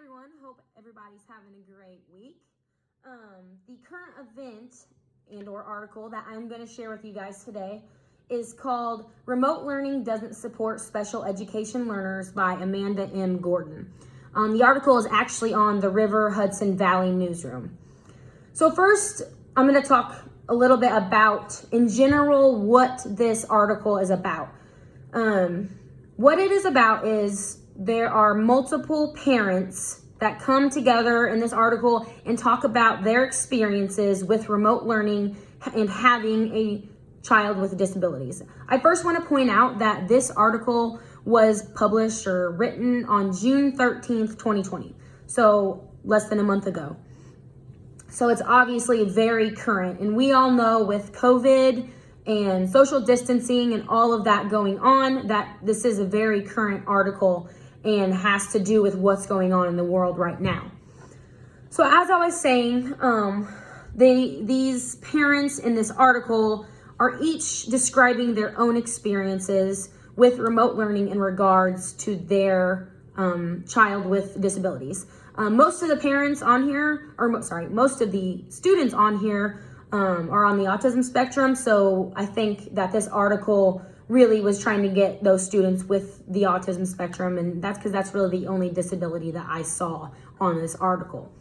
everyone. Hope everybody's having a great week. The current event and or article that I'm going to share with you guys today is called Remote Learning Doesn't Support Special Education Learners by Amanda M. Gordon. The article is actually on the River Hudson Valley Newsroom. So first, I'm going to talk a little bit about, in general, what this article is about. What it is about is there are multiple parents that come together in this article and talk about their experiences with remote learning and having a child with disabilities. I first want to point out that this article was published or written on June 13th, 2020. So less than a month ago. So it's obviously very current. And we all know with COVID and social distancing and all of that going on, that this is a very current article and has to do with what's going on in the world right now. So as I was saying, these parents in this article are each describing their own experiences with remote learning in regards to their child with disabilities. Most of the parents on here, most of the students on here are on the autism spectrum. So I think that this article really was trying to get those students with the autism spectrum, and that's because that's really the only disability that I saw on this article.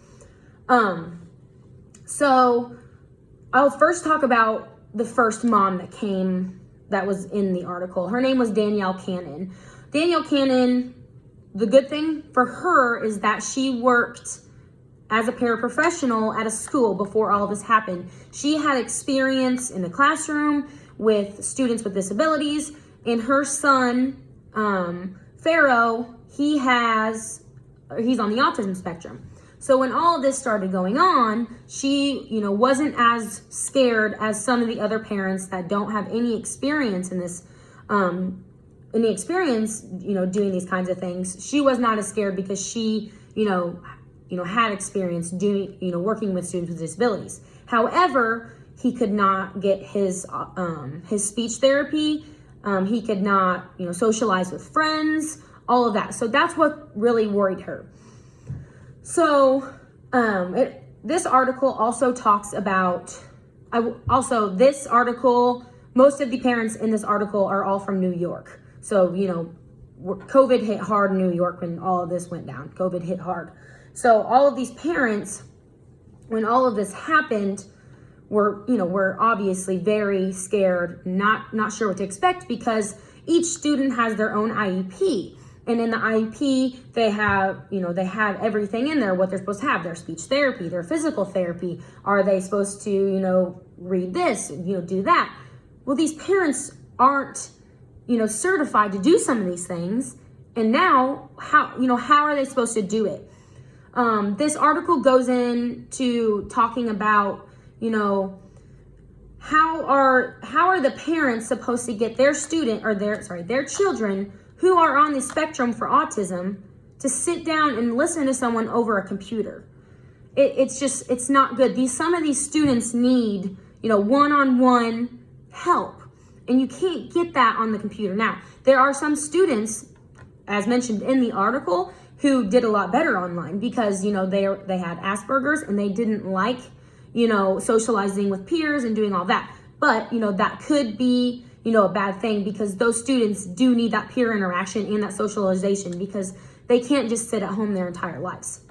So I'll first talk about the first mom that was in the article. Her name was Danielle Cannon. Danielle Cannon, the good thing for her is that she worked as a paraprofessional at a school before all this happened. She had experience in the classroom with students with disabilities, and her son, Pharaoh, he's on the autism spectrum. So when all of this started going on, she, wasn't as scared as some of the other parents that don't have any experience in this, doing these kinds of things. She was not as scared because she, had experience doing, working with students with disabilities. However, he could not get his speech therapy. He could not, socialize with friends, all of that. So that's what really worried her. So this article also talks about, most of the parents in this article are all from New York. So, COVID hit hard in New York when all of this went down. COVID hit hard. So all of these parents, when all of this happened, were obviously very scared, not sure what to expect, because each student has their own IEP. And in the IEP, they have everything in there, what they're supposed to have, their speech therapy, their physical therapy. Are they supposed to, read this, do that? Well, these parents aren't, certified to do some of these things. And now how are they supposed to do it? This article goes into talking about, how are the parents supposed to get their student or their children who are on the spectrum for autism to sit down and listen to someone over a computer? It's not good. Some of these students need, one-on-one help, and you can't get that on the computer. Now, there are some students, as mentioned in the article, who did a lot better online because, they had Asperger's and they didn't like, socializing with peers and doing all that. But, that could be, a bad thing, because those students do need that peer interaction and that socialization, because they can't just sit at home their entire lives.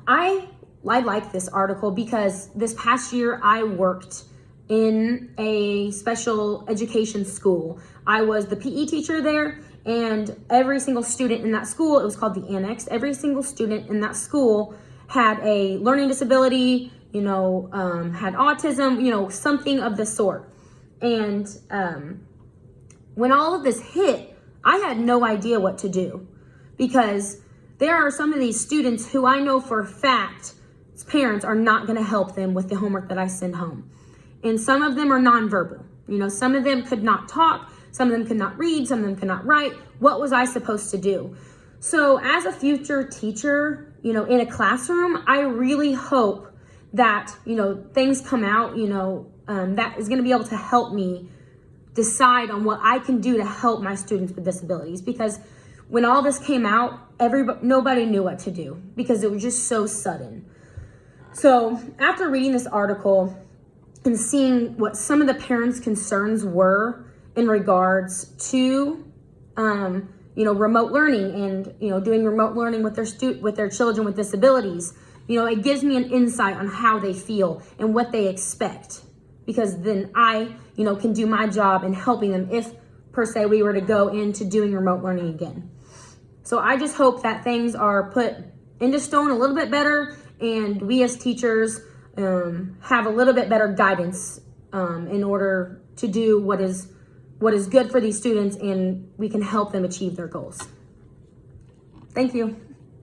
I like this article because this past year I worked in a special education school. I was the PE teacher there, and every single student in that school, it was called the Annex, every single student in that school had a learning disability, had autism, something of the sort. And when all of this hit, I had no idea what to do, because there are some of these students who I know for a fact parents are not going to help them with the homework that I send home. And some of them are nonverbal. Some of them could not talk, some of them could not read, some of them could not write. What was I supposed to do? So as a future teacher, in a classroom, I really hope that, things come out, that is going to be able to help me decide on what I can do to help my students with disabilities. Because when all this came out, nobody knew what to do because it was just so sudden. So after reading this article and seeing what some of the parents' concerns were in regards to, remote learning and, doing remote learning with their children with disabilities, it gives me an insight on how they feel and what they expect, because then I, can do my job in helping them if, per se, we were to go into doing remote learning again. So I just hope that things are put into stone a little bit better, and we as teachers have a little bit better guidance in order to do what is good for these students, and we can help them achieve their goals. Thank you.